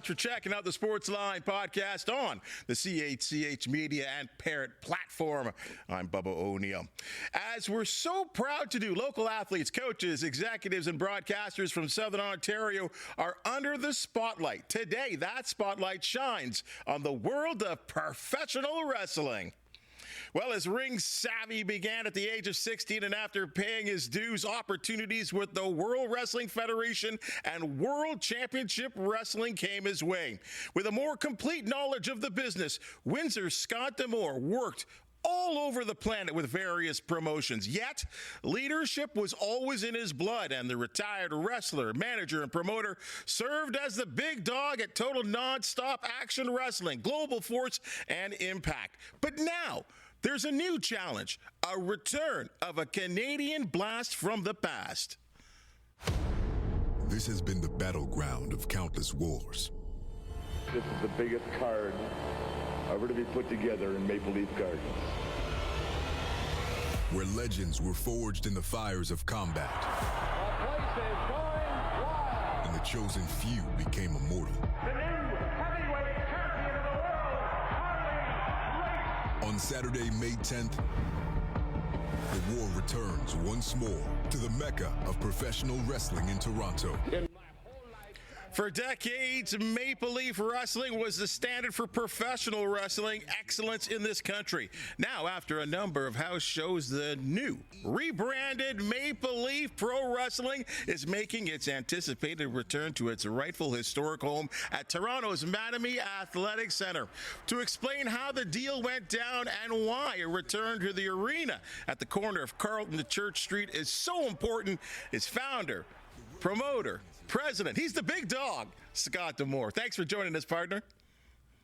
much for checking out the Sportsline Podcast on the CHCH Media and Parrot platform. I'm Bubba O'Neill. As we're so proud to do, local athletes, coaches, executives, and broadcasters from Southern Ontario are under the spotlight. Today, that spotlight shines on the world of professional wrestling. Well, as ring savvy began at the age of 16 and after paying his dues, opportunities with the World Wrestling Federation and World Championship Wrestling came his way. With a more complete knowledge of the business, Windsor's Scott D'Amore worked all over the planet with various promotions. Yet, leadership was always in his blood, and the retired wrestler, manager, and promoter served as the big dog at Total Nonstop Action Wrestling, Global Force, and Impact. But now, there's a new challenge, a return of a Canadian blast from the past. This has been the battleground of countless wars. This is the biggest card ever to be put together in Maple Leaf Gardens. Where legends were forged in the fires of combat. The place is going wild. And the chosen few became immortal. The new heavyweight champion of the world, Harley Race. On Saturday, May 10th, the war returns once more to the Mecca of professional wrestling in Toronto. For decades, Maple Leaf Wrestling was the standard for professional wrestling excellence in this country. Now, after a number of house shows, the new, rebranded Maple Leaf Pro Wrestling is making its anticipated return to its rightful historic home at Toronto's Mattamy Athletic Centre. To explain how the deal went down and why a return to the arena at the corner of Carlton and Church Street is so important is founder, promoter, president. He's the big dog, Scott D'Amore. Thanks for joining us, partner.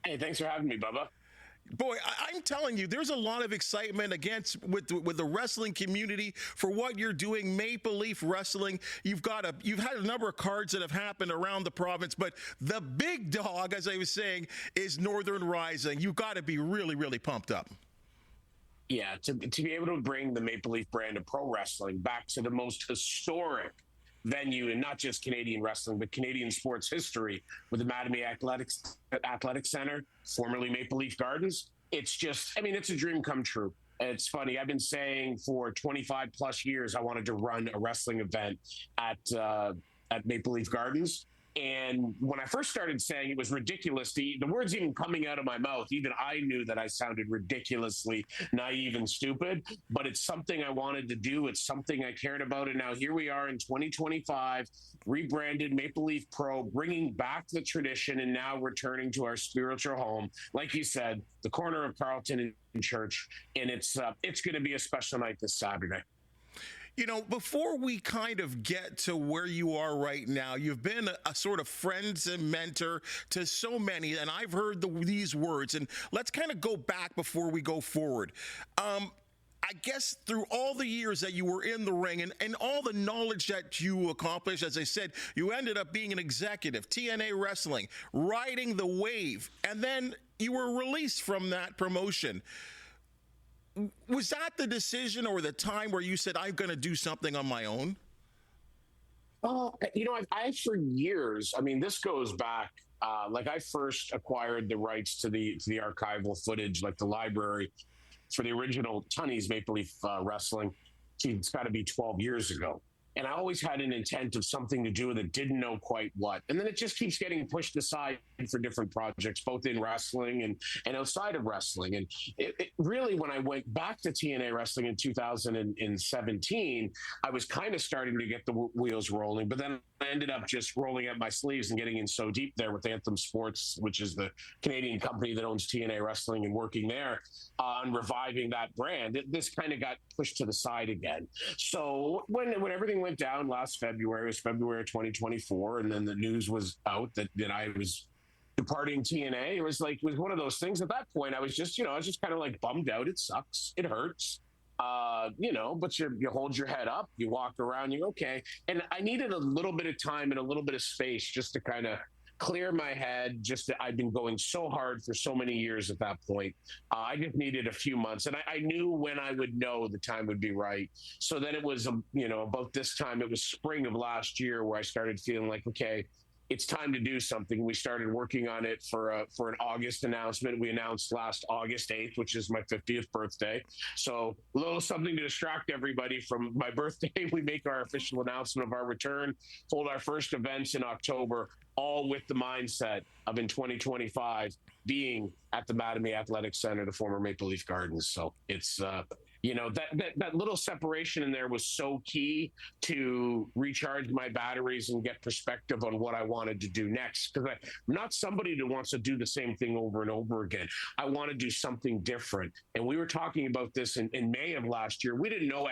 Hey, thanks for having me, Bubba. Boy, I'm telling you, there's a lot of excitement with the wrestling community for what you're doing. Maple Leaf Wrestling. You've had a number of cards that have happened around the province, but the big dog, as I was saying, is Northern Rising. You've got to be really, really pumped up. Yeah, to be able to bring the Maple Leaf brand of pro wrestling back to the most historic venue in not just Canadian wrestling, but Canadian sports history with the Mattamy Athletic Centre, formerly Maple Leaf Gardens. It's a dream come true. It's funny. I've been saying for 25 plus years, I wanted to run a wrestling event at Maple Leaf Gardens. And when I first started saying it was ridiculous, the words even coming out of my mouth, even I knew that I sounded ridiculously naive and stupid, but it's something I wanted to do. It's something I cared about. And now here we are in 2025, rebranded Maple Leaf Pro, bringing back the tradition and now returning to our spiritual home. Like you said, the corner of Carlton and Church. And it's going to be a special night this Saturday. You know, before we kind of get to where you are right now, you've been a sort of friend and mentor to so many, and I've heard these words, and let's kind of go back before we go forward. I guess through all the years that you were in the ring and all the knowledge that you accomplished, as I said, you ended up being an executive, TNA Wrestling, riding the wave, and then you were released from that promotion. Was that the decision or the time where you said, I'm going to do something on my own? I for years, this goes back, I first acquired the rights to the archival footage, like the library for the original Tunney's Maple Leaf Wrestling. It's got to be 12 years ago. And I always had an intent of something to do with it, didn't know quite what. And then it just keeps getting pushed aside for different projects, both in wrestling and outside of wrestling. And it really, when I went back to TNA Wrestling in 2017, I was kind of starting to get the wheels rolling. But then I ended up just rolling up my sleeves and getting in so deep there with Anthem Sports, which is the Canadian company that owns TNA Wrestling, and working there on reviving that brand. This kind of got pushed to the side again. So when everything went down last February, it was February 2024, and then the news was out that I was departing TNA. It was one of those things. At that point, I was just kind of like bummed out. It sucks. It hurts. But you hold your head up, you walk around, you're okay. And I needed a little bit of time and a little bit of space just to kind of clear my head. I've been going so hard for so many years at that point. I just needed a few months, and I knew when I would know the time would be right. So then it was, about this time, it was spring of last year where I started feeling like, okay, it's time to do something. We started working on it for an August announcement. We announced last August 8th, which is my 50th birthday. So a little something to distract everybody from my birthday. We make our official announcement of our return, hold our first events in October, all with the mindset of in 2025 being at the Mattamy Athletic Center, the former Maple Leaf Gardens. So it's, that little separation in there was so key to recharge my batteries and get perspective on what I wanted to do next. Because I'm not somebody that wants to do the same thing over and over again. I want to do something different. And we were talking about this in May of last year. We didn't know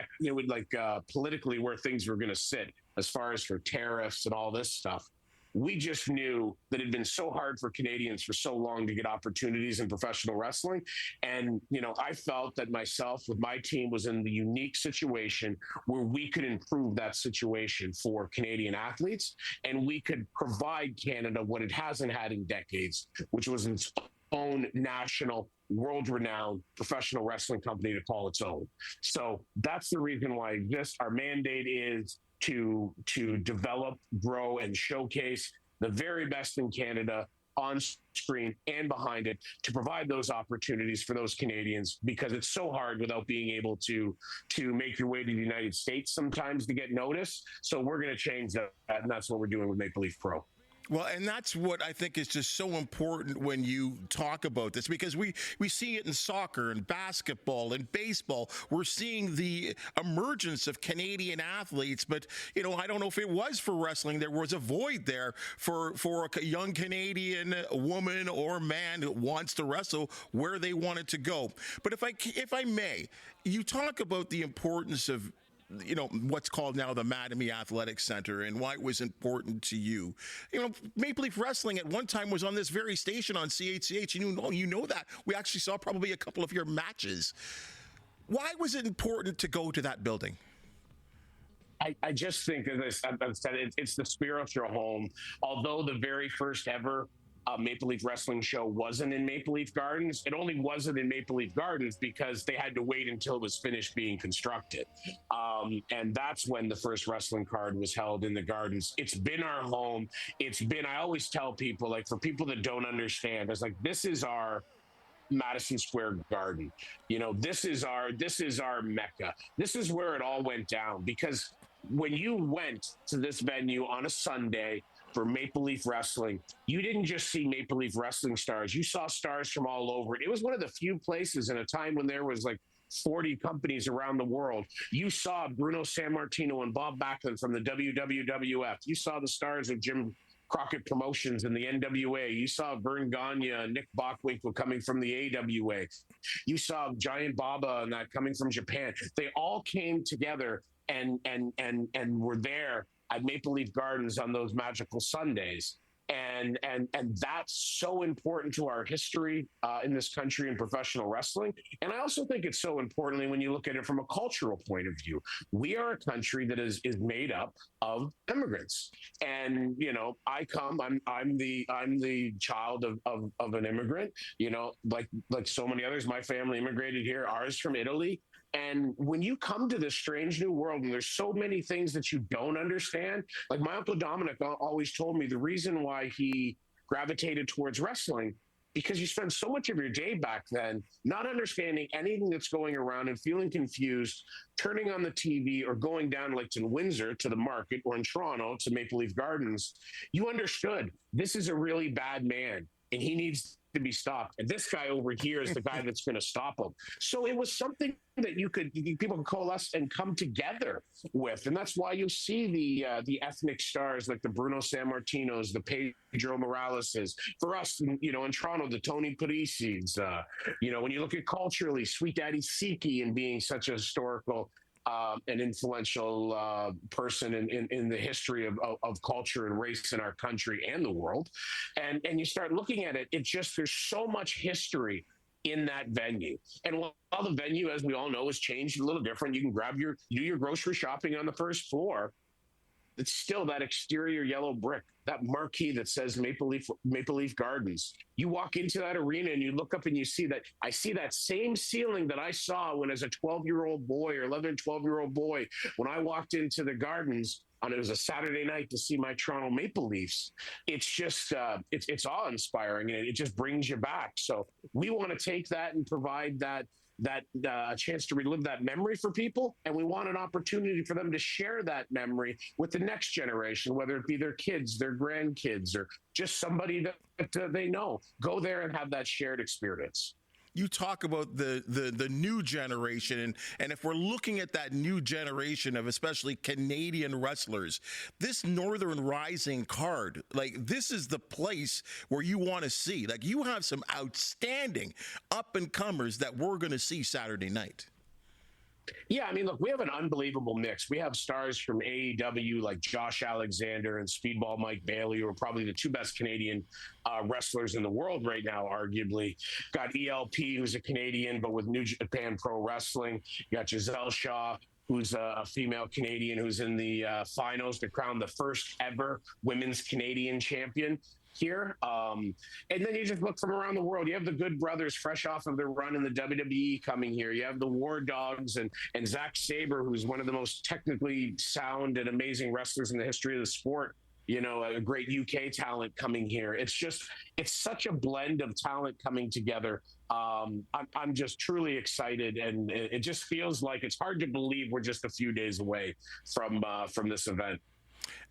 politically where things were going to sit as far as for tariffs and all this stuff. We just knew that it had been so hard for Canadians for so long to get opportunities in professional wrestling. And, I felt that myself with my team was in the unique situation where we could improve that situation for Canadian athletes. And we could provide Canada what it hasn't had in decades, which was its own national, world-renowned professional wrestling company to call its own. So that's the reason why our mandate is to develop, grow, and showcase the very best in Canada on screen and behind it, to provide those opportunities for those Canadians, because it's so hard without being able to make your way to the United States sometimes to get noticed. So we're going to change that, and that's what we're doing with Maple Leaf Pro. Well, and that's what I think is just so important when you talk about this, because we see it in soccer and basketball and baseball. We're seeing the emergence of Canadian athletes, but, I don't know if it was for wrestling. There was a void there for a young Canadian woman or man who wants to wrestle where they wanted to go. But if I may, you talk about the importance of what's called now the Mattamy Athletic Center and why it was important to you. Maple Leaf Wrestling at one time was on this very station on CHCH. You know that. We actually saw probably a couple of your matches. Why was it important to go to that building? I just think, as I've said, it's the spiritual home. Although the very first ever Maple Leaf Wrestling show wasn't in Maple Leaf Gardens. It only wasn't in Maple Leaf Gardens because they had to wait until it was finished being constructed. And that's when the first wrestling card was held in the Gardens. It's been our home. I always tell people, for people that don't understand, it's this is our Madison Square Garden. This is our Mecca. This is where it all went down, because when you went to this venue on a Sunday for Maple Leaf Wrestling, you didn't just see Maple Leaf Wrestling stars. You saw stars from all over. It was one of the few places in a time when there was 40 companies around the world. You saw Bruno Sammartino and Bob Backlund from the WWF. You saw the stars of Jim Crockett Promotions and the NWA. You saw Vern Gagne and Nick Bockwinkel coming from the AWA. You saw Giant Baba and that coming from Japan. They all came together and were there at Maple Leaf Gardens on those magical Sundays. And that's so important to our history in this country in professional wrestling. And I also think it's so importantly when you look at it from a cultural point of view. We are a country that is made up of immigrants. And, I'm the child of an immigrant, like so many others. My family immigrated here, ours from Italy. And when you come to this strange new world and there's so many things that you don't understand, like my Uncle Dominic always told me the reason why he gravitated towards wrestling, because you spend so much of your day back then not understanding anything that's going around and feeling confused, turning on the TV or going down to Windsor to the market or in Toronto to Maple Leaf Gardens. You understood this is a really bad man and he needs to be stopped. And this guy over here is the guy that's going to stop him. So it was something that people could coalesce and come together with. And that's why you see the ethnic stars like the Bruno Sammartinos, the Pedro Moraleses. For us, in Toronto, the Tony Parisis. When you look at culturally, Sweet Daddy Siki and being such a historical an influential person in the history of culture and race in our country and the world. And you start looking at it, there's so much history in that venue. And while the venue, as we all know, has changed a little different, you can do your grocery shopping on the first floor. it's still that exterior yellow brick, that marquee that says Maple Leaf Gardens. You walk into that arena and you look up and you see that. I see that same ceiling that I saw when as a 12-year-old boy or 11, 12-year-old boy, when I walked into the Gardens on, it was a Saturday night to see my Toronto Maple Leafs. It's just, it's awe-inspiring, and it just brings you back. So we want to take that and provide that chance to relive that memory for people, and we want an opportunity for them to share that memory with the next generation, whether it be their kids, their grandkids, or just somebody that they know. Go there and have that shared experience. You talk about the new generation, and if we're looking at that new generation of especially Canadian wrestlers, this Northern Rising card, like, this is the place where you want to see. Like, you have some outstanding up-and-comers that we're going to see Saturday night. Yeah, I mean, look, we have an unbelievable mix. We have stars from AEW like Josh Alexander and Speedball Mike Bailey, who are probably the two best Canadian wrestlers in the world right now, arguably. Got ELP, who's a Canadian, but with New Japan Pro Wrestling. You got Giselle Shaw, who's a female Canadian, who's in the finals to crown the first ever women's Canadian champion here. And then you just look from around the world. You have the Good Brothers fresh off of their run in the WWE coming here. You have the War Dogs and Zack Sabre, who's one of the most technically sound and amazing wrestlers in the history of the sport. You know, a great UK talent coming here. It's such a blend of talent coming together. I'm just truly excited, and it just feels like it's hard to believe we're just a few days away from this event.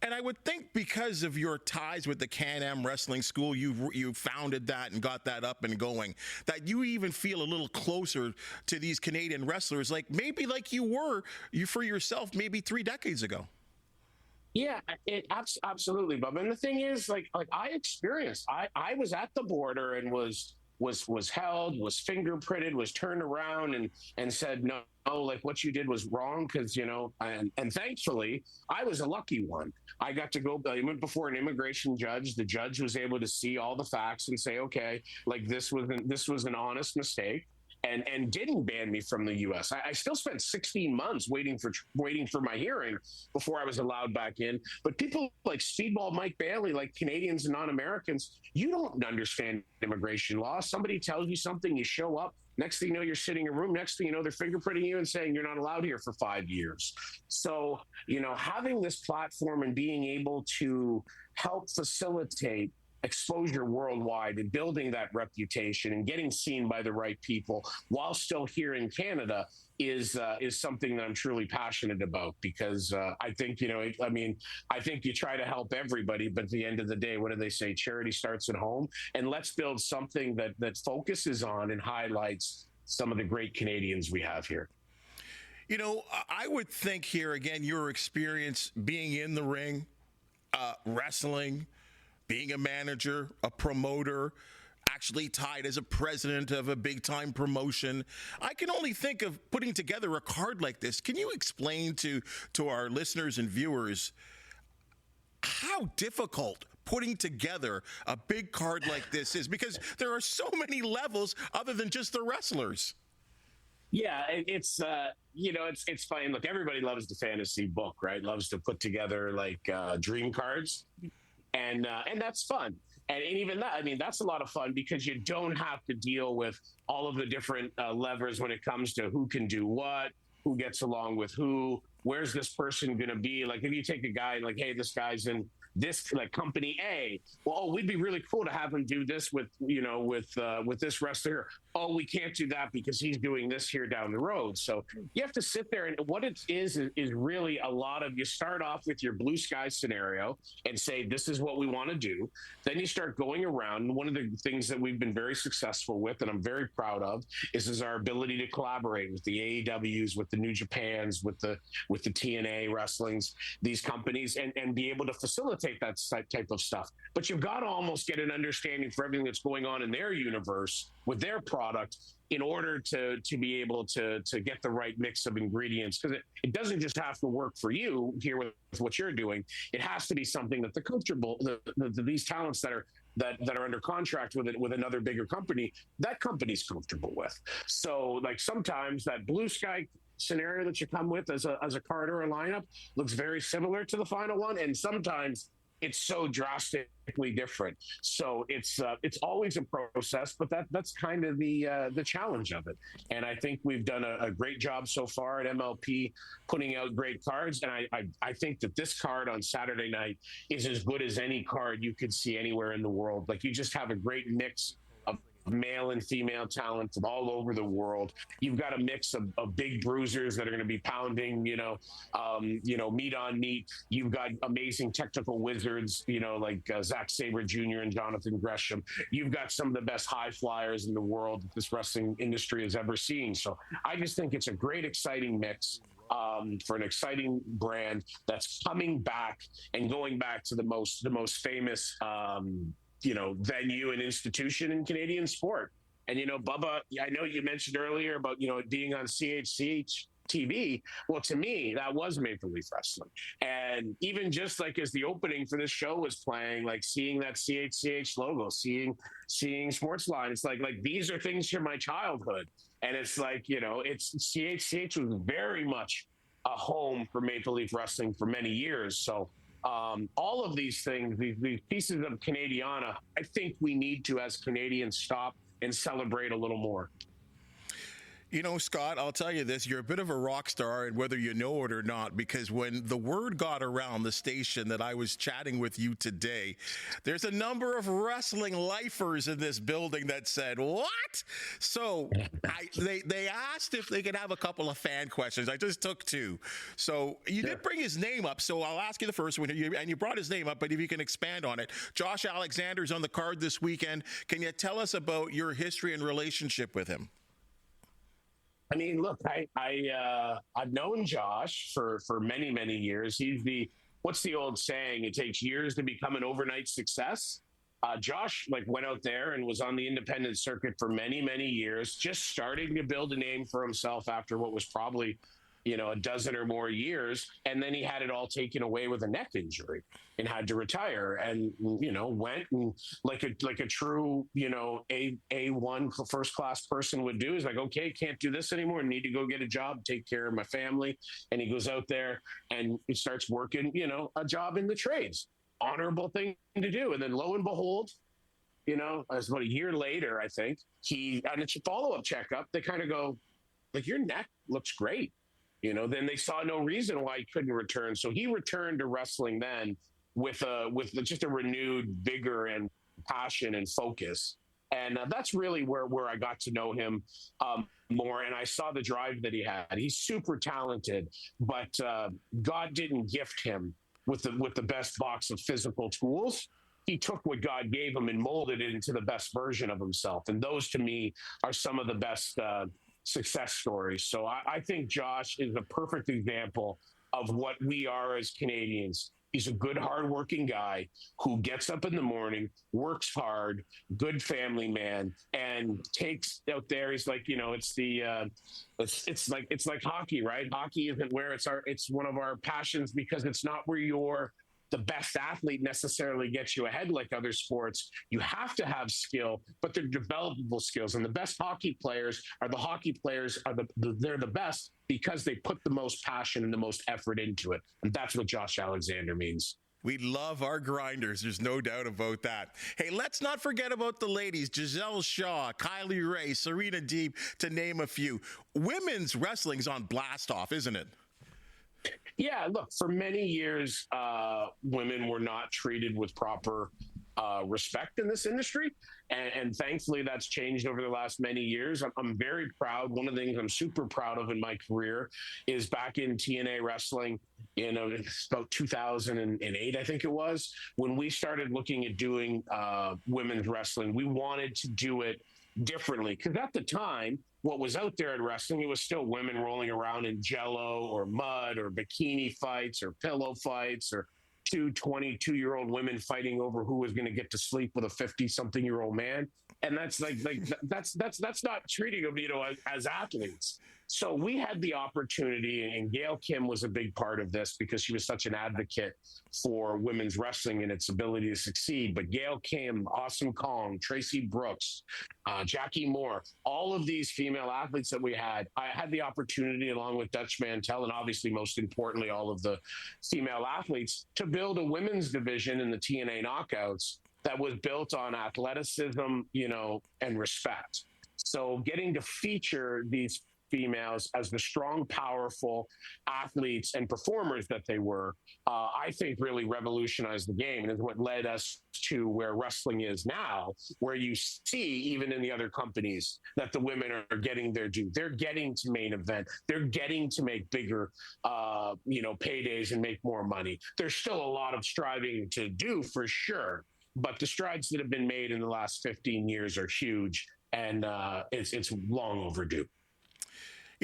And I would think because of your ties with the Can-Am Wrestling School, you founded that and got that up and going, that you even feel a little closer to these Canadian wrestlers, like maybe like you were for yourself maybe 3 decades ago. Yeah, absolutely, Bob. And the thing is, like I experienced, I was at the border and was held, was fingerprinted, was turned around and said, no, like what you did was wrong, because, you know, and thankfully I was a lucky one. I got to go, I went before an immigration judge. The judge was able to see all the facts and say, okay, like this was an honest mistake. And didn't ban me from the U.S. I still spent 16 months waiting for my hearing before I was allowed back in. But people like Speedball Mike Bailey, like Canadians and non-Americans, you don't understand immigration law. Somebody tells you something, you show up. Next thing you know, you're sitting in a room. Next thing you know, they're fingerprinting you and saying you're not allowed here for 5 years. So, you know, having this platform and being able to help facilitate exposure worldwide and building that reputation and getting seen by the right people while still here in Canada is something that I'm truly passionate about, because I think, you know, I think you try to help everybody, but at the end of the day, what do they say? Charity starts at home. And let's build something that focuses on and highlights some of the great Canadians we have here. You know, I would think here, again, your experience being in the ring, wrestling, being a manager, a promoter, actually tied as a president of a big-time promotion. I can only think of putting together a card like this. Can you explain to our listeners and viewers how difficult putting together a big card like this is? Because there are so many levels other than just the wrestlers. Yeah, it's you know, it's funny. Look, everybody loves the fantasy book, right? Loves to put together like dream cards. And that's fun. And even that, I mean, that's a lot of fun because you don't have to deal with all of the different levers when it comes to who can do what, who gets along with who, where's this person going to be? Like, if you take a guy like, hey, this guy's in this like company A, well, we'd be really cool to have him do this with, you know, with this wrestler. Oh, we can't do that because he's doing this here down the road. So you have to sit there, and what it is really a lot of, you start off with your blue sky scenario and say, this is what we want to do. Then you start going around. And one of the things that we've been very successful with, and I'm very proud of, is our ability to collaborate with the AEWs, with the New Japans, with the TNA wrestlings, these companies, and be able to facilitate that type of stuff. But you've got to almost get an understanding for everything that's going on in their universe with their product in order to be able to get the right mix of ingredients. Because it doesn't just have to work for you here with what you're doing. It has to be something that these talents that are under contract with another bigger company, that company's comfortable with. So like sometimes that blue sky scenario that you come with as a card or a lineup looks very similar to the final one, and sometimes it's so drastically different. So it's always a process, but that's kind of the challenge of it. And I think we've done a great job so far at MLP putting out great cards. And I think that this card on Saturday night is as good as any card you could see anywhere in the world. Like, you just have a great mix of male and female talent from all over the world. You've got a mix of big bruisers that are going to be pounding, meat on meat. You've got amazing technical wizards, like Zack Sabre Jr. and Jonathan Gresham. You've got some of the best high flyers in the world that this wrestling industry has ever seen. So I just think it's a great, exciting mix. For an exciting brand that's coming back and going back to the most famous venue and institution in Canadian sport. And, Bubba, I know you mentioned earlier about, being on CHCH TV. Well, to me, that was Maple Leaf Wrestling. And even just like as the opening for this show was playing, like seeing that CHCH logo, seeing Sportsline, it's like these are things from my childhood. And it's like, it's CHCH was very much a home for Maple Leaf Wrestling for many years. So all of these things, these pieces of Canadiana, I think we need to, as Canadians, stop and celebrate a little more. Scott, I'll tell you this, you're a bit of a rock star, and whether you know it or not, because when the word got around the station that I was chatting with you today, there's a number of wrestling lifers in this building that said, what? So they asked if they could have a couple of fan questions. I just took two. So you did bring his name up, so I'll ask you the first one, and you brought his name up, but if you can expand on it. Josh Alexander's on the card this weekend. Can you tell us about your history and relationship with him? I mean, look, I've known Josh for many, many years. He's what's the old saying? It takes years to become an overnight success. Josh went out there and was on the independent circuit for many, many years, just starting to build a name for himself after what was probably, a dozen or more years. And then he had it all taken away with a neck injury and had to retire, and, went and like a true, A1 first class person would do, is like, okay, can't do this anymore. I need to go get a job, take care of my family. And he goes out there and he starts working, a job in the trades. Honorable thing to do. And then lo and behold, as about a year later, I think, on a follow-up checkup, they kind of go, like, your neck looks great. Then they saw no reason why he couldn't return. So he returned to wrestling then with just a renewed vigor and passion and focus. And that's really where I got to know him more. And I saw the drive that he had. He's super talented, but God didn't gift him with the best box of physical tools. He took what God gave him and molded it into the best version of himself. And those, to me, are some of the best success stories. So I think Josh is a perfect example of what we are as Canadians. He's a good, hardworking guy who gets up in the morning, works hard, good family man, and takes out there. He's like, it's like hockey, right? Hockey isn't where it's one of our passions, because it's not where the best athlete necessarily gets you ahead like other sports. You have to have skill, but they're developable skills. And the best hockey players are they're the best because they put the most passion and the most effort into it. And that's what Josh Alexander means. We love our grinders. There's no doubt about that. Hey, let's not forget about the ladies. Giselle Shaw, Kylie Ray, Serena Deeb, to name a few. Women's wrestling's on blast off, isn't it? Yeah, look, for many years, women were not treated with proper respect in this industry. And thankfully, that's changed over the last many years. I'm very proud. One of the things I'm super proud of in my career is back in TNA wrestling in about 2008, I think it was, when we started looking at doing women's wrestling. We wanted to do it differently, because at the time, what was out there in wrestling, it was still women rolling around in jello or mud or bikini fights or pillow fights, or two 22-year-old women fighting over who was going to get to sleep with a 50-something-year-old man. And that's that's not treating them, as athletes. So we had the opportunity, and Gail Kim was a big part of this because she was such an advocate for women's wrestling and its ability to succeed. But Gail Kim, Awesome Kong, Tracy Brooks, Jackie Moore, all of these female athletes that we had, I had the opportunity, along with Dutch Mantel, and obviously most importantly, all of the female athletes, to build a women's division in the TNA Knockouts that was built on athleticism, and respect. So getting to feature these females as the strong, powerful athletes and performers that they were, I think really revolutionized the game, and is what led us to where wrestling is now, where you see, even in the other companies, that the women are getting their due. They're getting to main event. They're getting to make bigger, paydays and make more money. There's still a lot of striving to do, for sure, but the strides that have been made in the last 15 years are huge, and it's long overdue.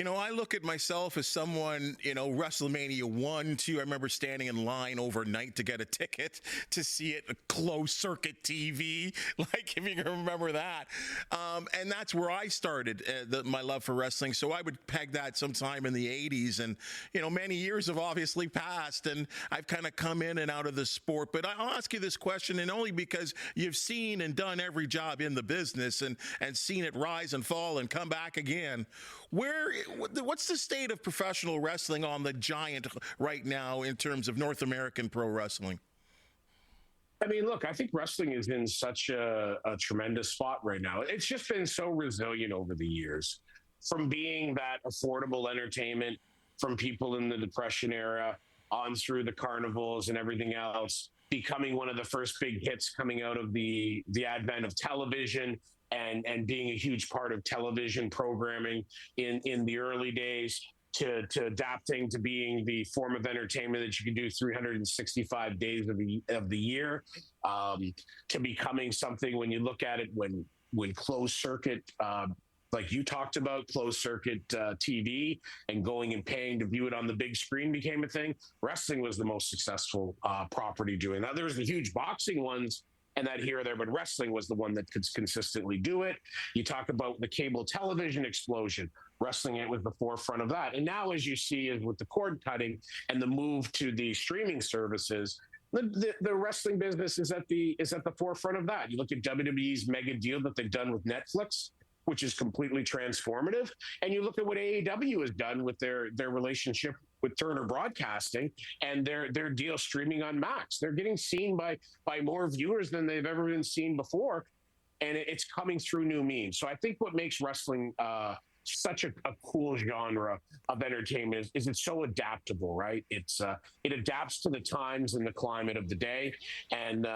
I look at myself as someone, WrestleMania 1, 2, I remember standing in line overnight to get a ticket to see it, a closed circuit TV, like if you can remember that. And that's where I started my love for wrestling. So I would peg that sometime in the 80s. And, many years have obviously passed, and I've kind of come in and out of the sport. But I'll ask you this question, and only because you've seen and done every job in the business and seen it rise and fall and come back again. What's the state of professional wrestling on the giant right now in terms of North American pro wrestling? I mean, look, I think wrestling is in such a tremendous spot right now. It's just been so resilient over the years, from being that affordable entertainment from people in the Depression era on through the carnivals and everything else, becoming one of the first big hits coming out of the advent of television, and being a huge part of television programming in the early days, to adapting to being the form of entertainment that you can do 365 days of the year, to becoming something, when you look at it, when closed circuit, like you talked about, closed circuit TV and going and paying to view it on the big screen became a thing. Wrestling was the most successful property doing that. There was the huge boxing ones, and that here or there, but wrestling was the one that could consistently do it. You talk about the cable television explosion. Wrestling, it was the forefront of that. And now, as you see, is with the cord cutting and the move to the streaming services, the wrestling business is at the forefront of that. You look at WWE's mega deal that they've done with Netflix, which is completely transformative. And you look at what AEW has done with their relationship with Turner Broadcasting and their deal streaming on Max. They're getting seen by more viewers than they've ever been seen before, and it's coming through new means. So I think what makes wrestling such a cool genre of entertainment is it's so adaptable, right? It adapts to the times and the climate of the day, and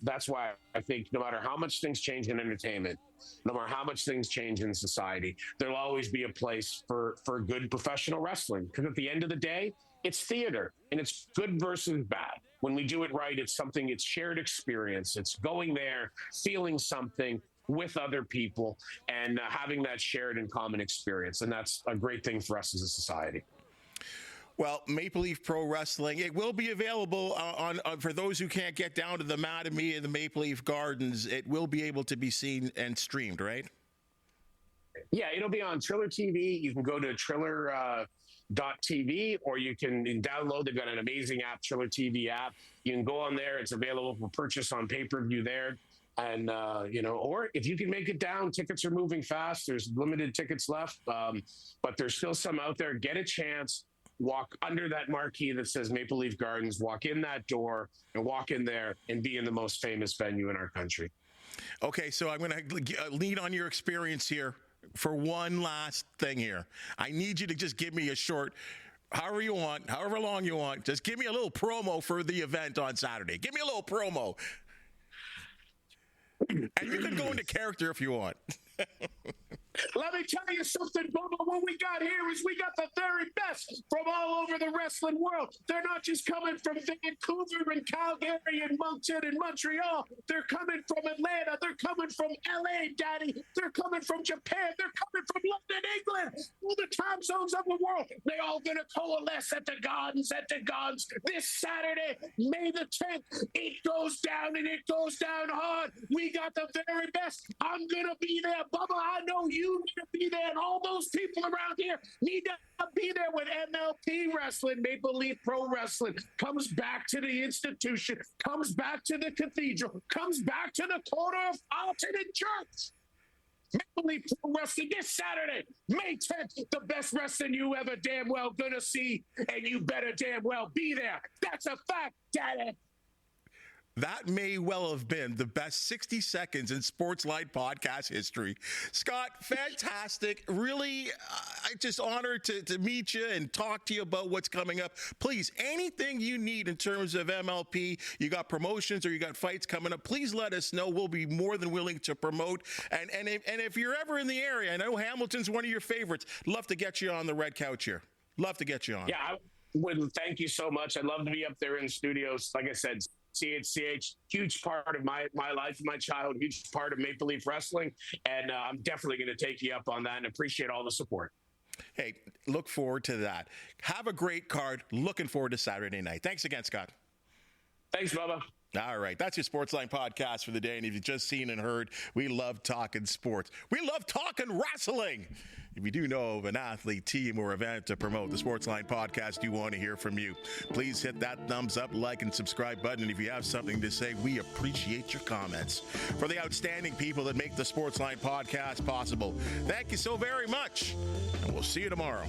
that's why I think no matter how much things change in entertainment, no matter how much things change in society, there'll always be a place for good professional wrestling, because at the end of the day, it's theater, and it's good versus bad. When we do it right, it's shared experience. It's going there, feeling something with other people, and having that shared and common experience. And that's a great thing for us as a society. Well, Maple Leaf Pro Wrestling, it will be available on for those who can't get down to the Mattamy and the Maple Leaf Gardens. It will be able to be seen and streamed, right? Yeah, it'll be on Triller TV. You can go to Triller.tv, or you can download. They've got an amazing app, Triller TV app. You can go on there. It's available for purchase on pay-per-view there. And, or if you can make it down, tickets are moving fast. There's limited tickets left, but there's still some out there. Get a chance. Walk under that marquee that says Maple Leaf Gardens, walk in that door and walk in there and be in the most famous venue in our country. Okay, so I'm going to lean on your experience here for one last thing here. I need you to just give me a short, however long you want, just give me a little promo for the event on Saturday. Give me a little promo. And you can go into character if you want. Let me tell you something, Bubba. What we got here is we got the very best from all over the wrestling world. They're not just coming from Vancouver and Calgary and Moncton and Montreal. They're coming from Atlanta. They're coming from LA, Daddy. They're coming from Japan. They're coming from London, England. All the time zones of the world. They all going to coalesce at the Gardens, this Saturday, May the 10th. It goes down, and it goes down hard. We got the very best. I'm going to be there, Bubba. I know you you need to be there, and all those people around here need to be there when MLP Wrestling, Maple Leaf Pro Wrestling, comes back to the institution, comes back to the cathedral, comes back to the corner of alternate church. Maple Leaf Pro Wrestling this Saturday, May 10th, the best wrestling you ever damn well gonna see, and you better damn well be there. That's a fact, Daddy. That may well have been the best 60 seconds in Sportsline podcast history. Scott, fantastic. Really, I just honored to meet you and talk to you about what's coming up. Please, anything you need in terms of MLP, you got promotions or you got fights coming up, please let us know. We'll be more than willing to promote. And if you're ever in the area, I know Hamilton's one of your favorites, love to get you on the red couch here. Love to get you on. Yeah, I would. Thank you so much. I'd love to be up there in the studios. Like I said, CHCH, huge part of my life, my childhood, huge part of Maple Leaf Wrestling. And I'm definitely going to take you up on that and appreciate all the support. Hey, look forward to that. Have a great card. Looking forward to Saturday night. Thanks again, Scott. Thanks, Bubba. All right, that's your Sportsline podcast for the day. And if you've just seen and heard, we love talking sports. We love talking wrestling. If you do know of an athlete, team, or event to promote, the Sportsline podcast do want to hear from you. Please hit that thumbs up, like, and subscribe button. And if you have something to say, we appreciate your comments. For the outstanding people that make the Sportsline podcast possible, thank you so very much. And we'll see you tomorrow.